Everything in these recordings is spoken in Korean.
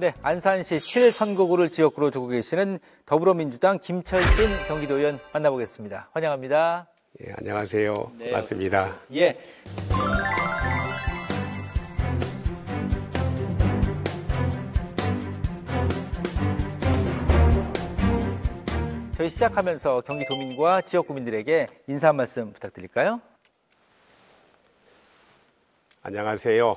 네, 안산시 7선거구를 지역구로 두고 계시는 더불어민주당 김철진 경기도의원 만나보겠습니다. 환영합니다. 예, 안녕하세요. 네, 반갑습니다. 예. 저희 시작하면서 경기도민과 지역구민들에게 인사 한 말씀 부탁드릴까요? 안녕하세요.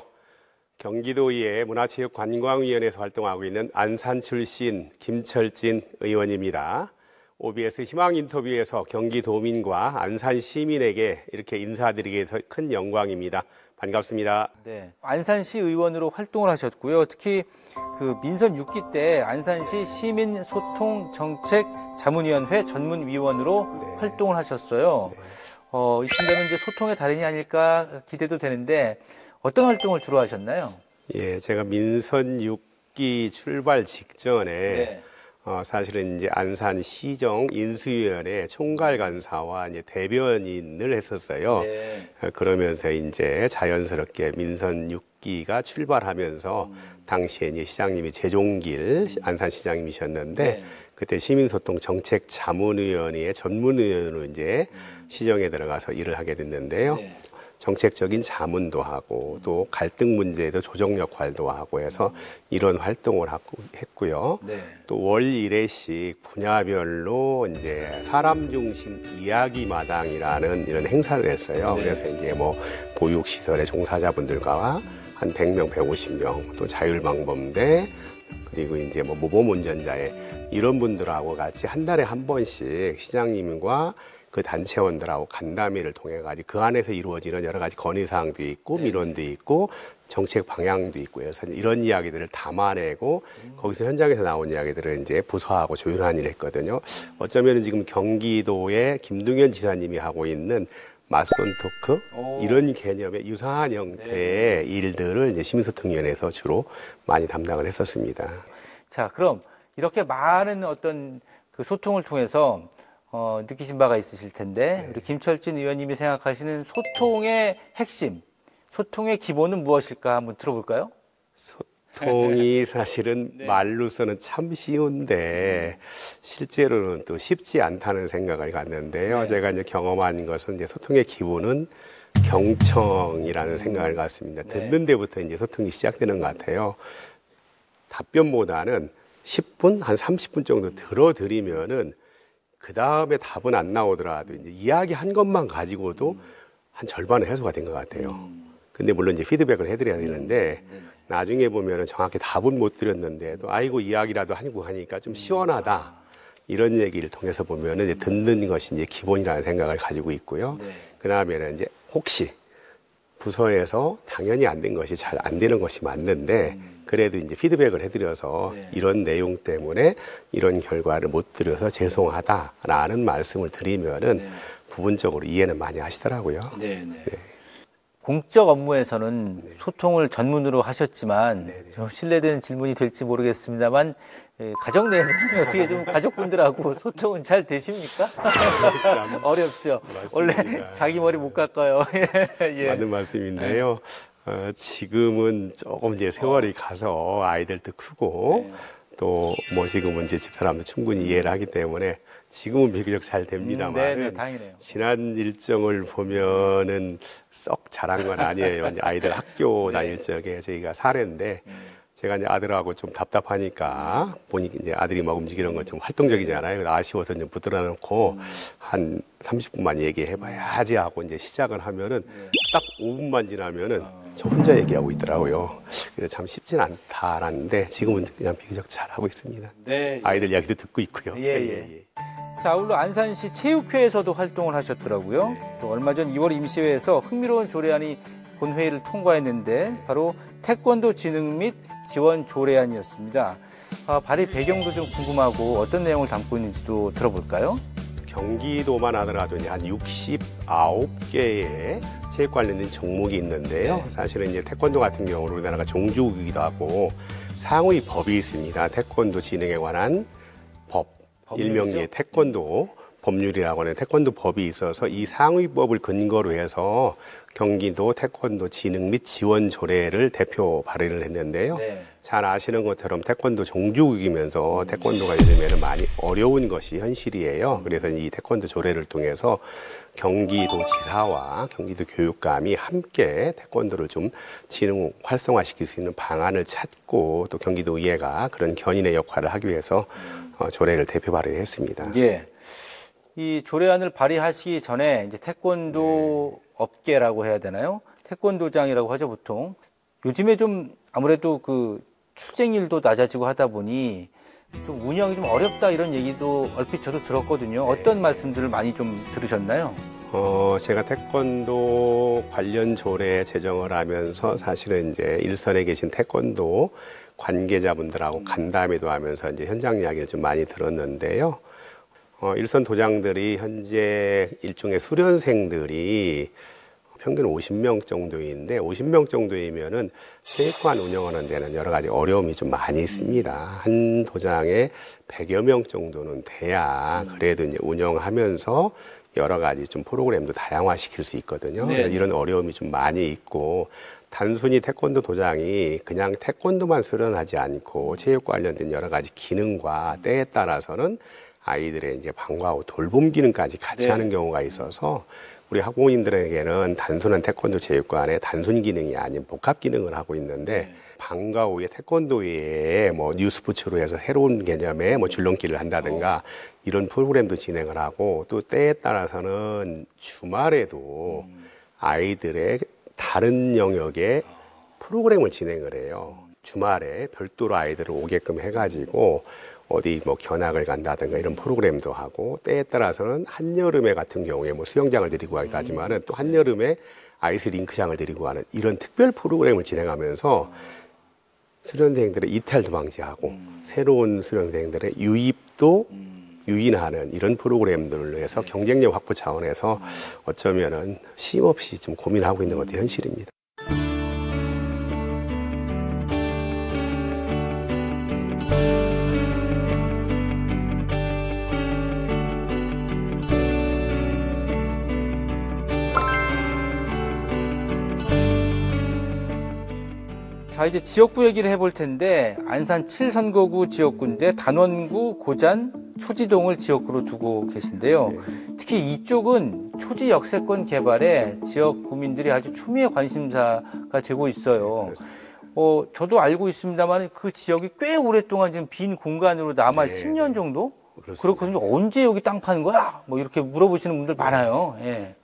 경기도의회 문화체육관광위원회에서 활동하고 있는 안산 출신 김철진 의원입니다. OBS 희망 인터뷰에서 경기도민과 안산 시민에게 이렇게 인사드리게 돼서 큰 영광입니다. 반갑습니다. 네, 안산시 의원으로 활동을 하셨고요. 특히 그 민선 6기 때 안산시 시민소통정책자문위원회 전문위원으로 활동을 하셨어요. 이쯤 되면 이제 소통의 달인이 아닐까 기대도 되는데 어떤 활동을 주로 하셨나요? 예, 제가 민선 6기 출발 직전에 사실은 이제 안산시정 인수위원회 총괄간사와 이제 대변인을 했었어요. 그러면서 이제 자연스럽게 민선 6기가 출발하면서 당시에 이제 시장님이 재종길 안산시장님이셨는데 그때 시민소통 정책자문위원회의 전문위원으로 이제 시정에 들어가서 일을 하게 됐는데요. 정책적인 자문도 하고 또 갈등 문제에도 조정 역할도 하고 해서 이런 활동을 했고요. 또 월 1회씩 분야별로 이제 사람 중심 이야기 마당이라는 이런 행사를 했어요. 그래서 이제 뭐 보육시설의 종사자분들과 한 100명, 150명, 또 자율방범대, 그리고 이제 뭐 모범 운전자의 이런 분들하고 같이 한 달에 한 번씩 시장님과 그 단체원들하고 간담회를 통해 가지고 그 안에서 이루어지는 여러 가지 건의사항도 있고 민원도 있고 정책 방향도 있고 해서 이런 이야기들을 담아내고 거기서 현장에서 나온 이야기들을 이제 부서하고 조율하는 일을 했거든요. 어쩌면 지금 경기도의 김동연 지사님이 하고 있는 맞선 토크 이런 개념의 유사한 형태의 일들을 이제 시민소통위원회에서 주로 많이 담당을 했었습니다. 자, 그럼 이렇게 많은 어떤 그 소통을 통해서 느끼신 바가 있으실 텐데 우리 김철진 의원님이 생각하시는 소통의 핵심, 소통의 기본은 무엇일까 한번 들어볼까요? 소통이 사실은 말로서는 참 쉬운데 실제로는 또 쉽지 않다는 생각을 갖는데요. 제가 이제 경험한 것은 이제 소통의 기본은 경청이라는 생각을 갖습니다. 듣는 데부터 이제 소통이 시작되는 것 같아요. 답변보다는 10분, 한 30분 정도 들어드리면은 그 다음에 답은 안 나오더라도 이제 이야기한 것만 가지고도 한 절반은 해소가 된 것 같아요. 근데 물론 이제 피드백을 해드려야 되는데 나중에 보면은 정확히 답은 못 드렸는데도 아이고 이야기라도 하고 하니까 좀 시원하다. 이런 얘기를 통해서 보면은 이제 듣는 것이 이제 기본이라는 생각을 가지고 있고요. 그 다음에는 이제 혹시 부서에서 당연히 안 된 것이 잘 안 되는 것이 맞는데 그래도 이제 피드백을 해드려서 이런 내용 때문에 이런 결과를 못 드려서 죄송하다라는 말씀을 드리면은 부분적으로 이해는 많이 하시더라고요. 공적 업무에서는 소통을 전문으로 하셨지만 좀 실례되는 질문이 될지 모르겠습니다만 가정 내에서는 어떻게 좀 가족분들하고 소통은 잘 되십니까? 어렵죠. 맞습니다. 원래 자기 머리 못 깎아요. 맞는 말씀인데요. 지금은 조금 이제 세월이 가서 아이들도 크고 또 뭐 지금은 이제 집사람도 충분히 이해를 하기 때문에 지금은 비교적 잘 됩니다만 다행이네요. 지난 일정을 보면은 썩 잘한 건 아니에요. 이제 아이들 학교 다닐 적에 저희가 사례인데 제가 이제 아들하고 좀 답답하니까 보니까 이제 아들이 막 움직이는 건 좀 활동적이잖아요. 아쉬워서 좀 붙들어 놓고 한 30분만 얘기해봐야지 하고 이제 시작을 하면은 딱 5분만 지나면은 저 혼자 얘기하고 있더라고요. 그래서 참 쉽진 않다라는데 지금은 그냥 비교적 잘하고 있습니다. 아이들 이야기도 듣고 있고요. 자, 아울러 안산시 체육회에서도 활동을 하셨더라고요. 또 얼마 전 2월 임시회에서 흥미로운 조례안이 본회의를 통과했는데 바로 태권도 진흥 및 지원 조례안이었습니다. 발의 배경도 좀 궁금하고 어떤 내용을 담고 있는지도 들어볼까요? 경기도만 하더라도 이제 한 69개의 체육 관련된 종목이 있는데요. 사실은 이제 태권도 같은 경우는 우리나라가 종주국이기도 하고 상위 법이 있습니다. 태권도 진흥에 관한 법, 일명의 태권도 법률이라고 하는 태권도 법이 있어서 이 상위법을 근거로 해서 경기도 태권도 진흥 및 지원 조례를 대표 발의를 했는데요. 잘 아시는 것처럼 태권도 종주국이면서 태권도가 요즘에는 많이 어려운 것이 현실이에요. 그래서 이 태권도 조례를 통해서 경기도 지사와 경기도 교육감이 함께 태권도를 좀 진흥 활성화시킬 수 있는 방안을 찾고 또 경기도 의회가 그런 견인의 역할을 하기 위해서 조례를 대표 발의했습니다. 예. 이 조례안을 발의하시기 전에 이제 태권도 업계라고 해야 되나요? 태권도장이라고 하죠, 보통. 요즘에 좀 아무래도 그 출생률도 낮아지고 하다 보니 좀 운영이 좀 어렵다 이런 얘기도 얼핏 저도 들었거든요. 어떤 말씀들을 많이 좀 들으셨나요? 제가 태권도 관련 조례 제정을 하면서 사실은 이제 일선에 계신 태권도 관계자분들하고 간담회도 하면서 이제 현장 이야기를 좀 많이 들었는데요. 일선 도장들이 현재 일종의 수련생들이 평균 50명 정도인데 50명 정도이면은 체육관 운영하는 데는 여러 가지 어려움이 좀 많이 있습니다. 한 도장에 100여 명 정도는 돼야 그래도 이제 운영하면서 여러 가지 좀 프로그램도 다양화시킬 수 있거든요. 네. 이런 어려움이 좀 많이 있고 단순히 태권도 도장이 그냥 태권도만 수련하지 않고 체육 관련된 여러 가지 기능과 때에 따라서는 아이들의 이제 방과후 돌봄 기능까지 같이 하는 경우가 있어서 우리 학부모님들에게는 단순한 태권도 체육관의 단순 기능이 아닌 복합 기능을 하고 있는데 방과 후에 태권도에 뭐 뉴스포츠로 해서 새로운 개념의 뭐 줄넘기를 한다든가 이런 프로그램도 진행을 하고 또 때에 따라서는 주말에도 아이들의 다른 영역의 프로그램을 진행을 해요. 주말에 별도로 아이들을 오게끔 해가지고 어디 뭐 견학을 간다든가 이런 프로그램도 하고 때에 따라서는 한여름에 같은 경우에 뭐 수영장을 데리고 가기도 하지만은 또 한여름에 아이스 링크장을 데리고 가는 이런 특별 프로그램을 진행하면서 수련생들의 이탈도 방지하고 새로운 수련생들의 유입도 유인하는 이런 프로그램들을 해서 경쟁력 확보 차원에서 어쩌면은 쉼없이 좀 고민하고 있는 것도 현실입니다. 자, 이제 지역구 얘기를 해볼 텐데 안산 7선거구 지역구인데 단원구, 고잔, 초지동을 지역구로 두고 계신데요. 특히 이쪽은 초지 역세권 개발에 지역 구민들이 아주 초미의 관심사가 되고 있어요. 저도 알고 있습니다만 그 지역이 꽤 오랫동안 지금 빈 공간으로 남아 10년 정도? 그렇거든요. 언제 여기 땅 파는 거야? 뭐 이렇게 물어보시는 분들 많아요. 예.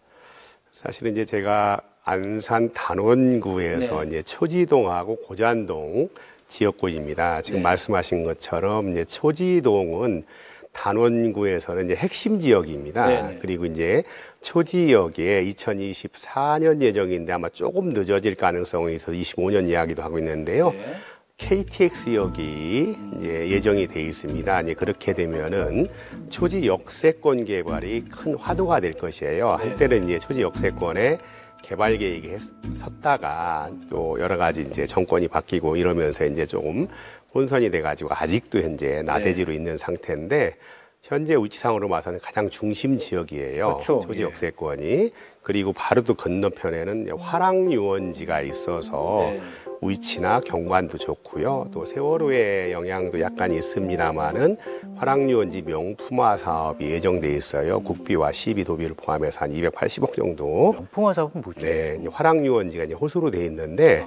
사실은 이제 제가 안산 단원구에서 이제 초지동하고 고잔동 지역구입니다. 지금 말씀하신 것처럼 이제 초지동은 단원구에서는 이제 핵심 지역입니다. 그리고 이제 초지역에 2024년 예정인데 아마 조금 늦어질 가능성이 있어서 25년 이야기도 하고 있는데요. KTX역이 이제 예정이 돼 있습니다. 이제 그렇게 되면은 초지 역세권 개발이 큰 화두가 될 것이에요. 한때는 이제 초지 역세권에 개발 계획이 섰다가 또 여러 가지 이제 정권이 바뀌고 이러면서 이제 조금 혼선이 돼가지고 아직도 현재 나대지로 있는 상태인데 현재 위치상으로 봐서는 가장 중심 지역이에요. 그렇죠. 초지 역세권이. 그리고 바로 또 건너편에는 화랑유원지가 있어서 위치나 경관도 좋고요. 또 세월호의 영향도 약간 있습니다만은 화랑유원지 명품화 사업이 예정돼 있어요. 국비와 시비, 도비를 포함해서 한 280억 정도. 명품화 사업은 뭐죠? 네, 이제 화랑유원지가 이제 호수로 돼 있는데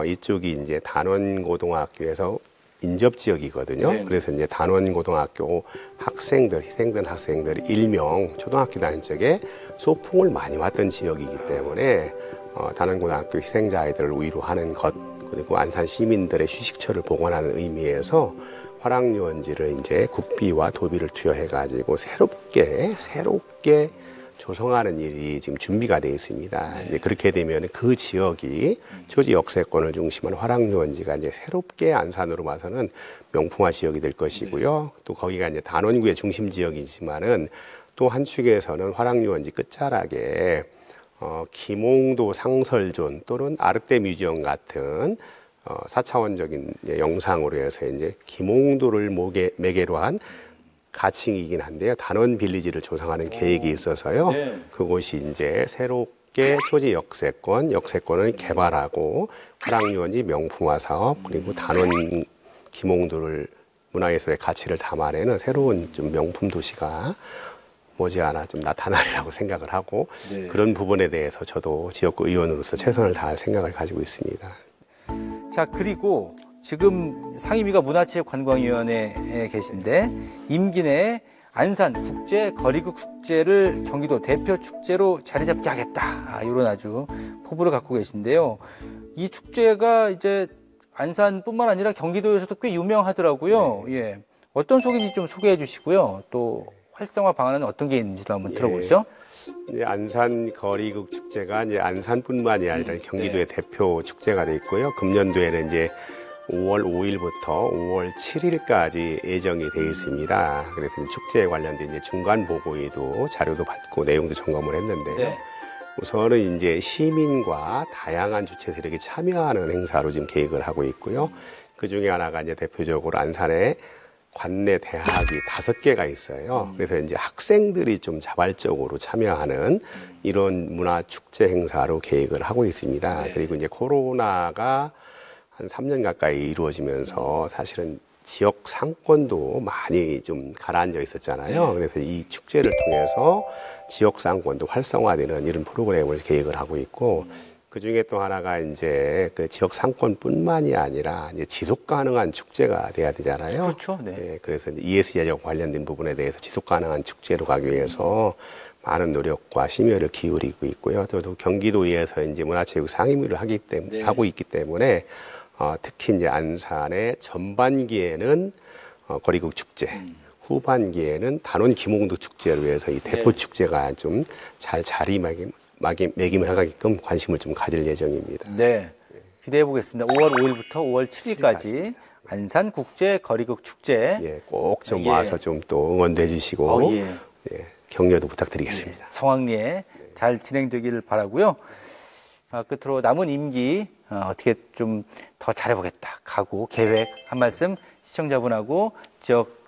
이쪽이 이제 단원고등학교에서 인접 지역이거든요. 그래서 이제 단원고등학교 학생들, 희생된 학생들 일명 초등학교 다닐 적에 소풍을 많이 왔던 지역이기 때문에 단원고등학교 희생자 아이들을 위로하는 것 그리고 안산 시민들의 휴식처를 복원하는 의미에서 화랑유원지를 이제 국비와 도비를 투여해가지고 새롭게 조성하는 일이 지금 준비가 되어 있습니다. 이제 그렇게 되면 그 지역이 초지 역세권을 중심으로 화랑유원지가 이제 새롭게 안산으로 봐서는 명품화 지역이 될 것이고요. 또 거기가 이제 단원구의 중심 지역이지만은 또 한 축에서는 화랑유원지 끝자락에 김홍도 상설존 또는 아르떼 뮤지엄 같은 4차원적인 영상으로 해서 이제 김홍도를 매개로 한 가칭이긴 한데요. 단원 빌리지를 조성하는 계획이 있어서요. 그곳이 이제 새롭게 국제 초지 역세권, 역세권은 개발하고 화랑유원지 명품화 사업 그리고 단원 기몽도를 문화예술의 가치를 담아내는 새로운 좀 명품 도시가 머지않아 좀 나타나리라고 생각을 하고 네. 그런 부분에 대해서 저도 지역구 의원으로서 최선을 다할 생각을 가지고 있습니다. 자, 그리고 지금 상임위가 문화체육관광위원회에 계신데 임기 내에 안산 국제 거리국 축제를 경기도 대표 축제로 자리 잡게 하겠다. 이런 아주 포부를 갖고 계신데요. 이 축제가 이제 안산뿐만 아니라 경기도에서도 꽤 유명하더라고요. 예. 어떤 속인지 좀 소개해 주시고요. 또 활성화 방안은 어떤 게 있는지도 한번 들어보죠. 이제 안산 거리국 축제가 이제 안산뿐만이 아니라 경기도의 대표 축제가 돼 있고요. 금년도에는 이제 5월 5일부터 5월 7일까지 예정이 돼 있습니다. 그래서 축제에 관련된 이제 중간 보고회도 자료도 받고 내용도 점검을 했는데요. 네. 우선은 이제 시민과 다양한 주체들에게 참여하는 행사로 지금 계획을 하고 있고요. 그 중에 하나가 이제 대표적으로 안산에 관내 대학이 5개가 있어요. 그래서 이제 학생들이 좀 자발적으로 참여하는 이런 문화 축제 행사로 계획을 하고 있습니다. 네. 그리고 이제 코로나가 한 3년 가까이 이루어지면서 사실은 지역 상권도 많이 좀 가라앉아 있었잖아요. 네. 그래서 이 축제를 통해서 지역 상권도 활성화되는 이런 프로그램을 계획을 하고 있고 그 중에 또 하나가 이제 그 지역 상권뿐만이 아니라 이제 지속 가능한 축제가 돼야 되잖아요. 그렇죠. 네. 예, 그래서 이제 ESG와 관련된 부분에 대해서 지속 가능한 축제로 가기 위해서 많은 노력과 심혈을 기울이고 있고요. 또 경기도에서 이제 문화체육 상임위를 하고 있기 때문에 특히 이제 안산의 전반기에는 거리국 축제, 후반기에는 단원 기몽도 축제로 해서 이 대포 축제가 좀 잘 자리매김하게끔 관심을 좀 가질 예정입니다. 네. 기대해 보겠습니다. 5월 5일부터 5월 7일까지 안산 국제 거리국 축제. 예, 꼭 좀 예. 와서 좀 또 응원도 해주시고 예. 예, 격려도 부탁드리겠습니다. 성황리에 잘 진행되기를 바라고요. 끝으로 남은 임기 어떻게 좀 더 잘해보겠다. 각오, 계획 한 말씀 시청자분하고 지역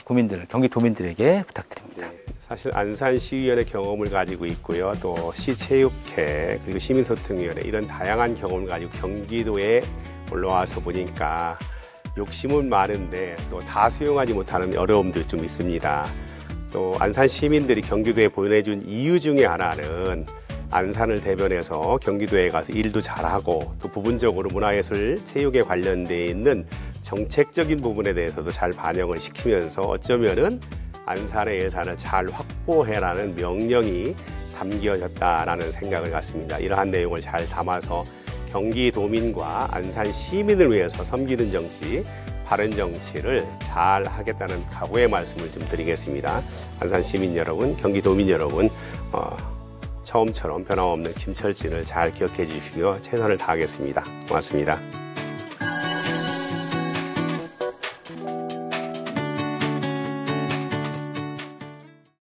구민들, 경기도민들에게 부탁드립니다. 사실 안산시의원의 경험을 가지고 있고요. 또 시체육회 그리고 시민소통위원회 이런 다양한 경험을 가지고 경기도에 올라와서 보니까 욕심은 많은데 또 다 수용하지 못하는 어려움도 좀 있습니다. 또 안산 시민들이 경기도에 보내준 이유 중에 하나는 안산을 대변해서 경기도에 가서 일도 잘하고 또 부분적으로 문화예술 체육에 관련돼 있는 정책적인 부분에 대해서도 잘 반영을 시키면서 어쩌면은 안산의 예산을 잘 확보해라는 명령이 담겨졌다라는 생각을 갖습니다. 이러한 내용을 잘 담아서 경기도민과 안산 시민을 위해서 섬기는 정치, 바른 정치를 잘 하겠다는 각오의 말씀을 좀 드리겠습니다. 안산 시민 여러분, 경기도민 여러분, 처음처럼 변함없는 김철진을 잘 기억해 주시고요. 최선을 다하겠습니다. 고맙습니다.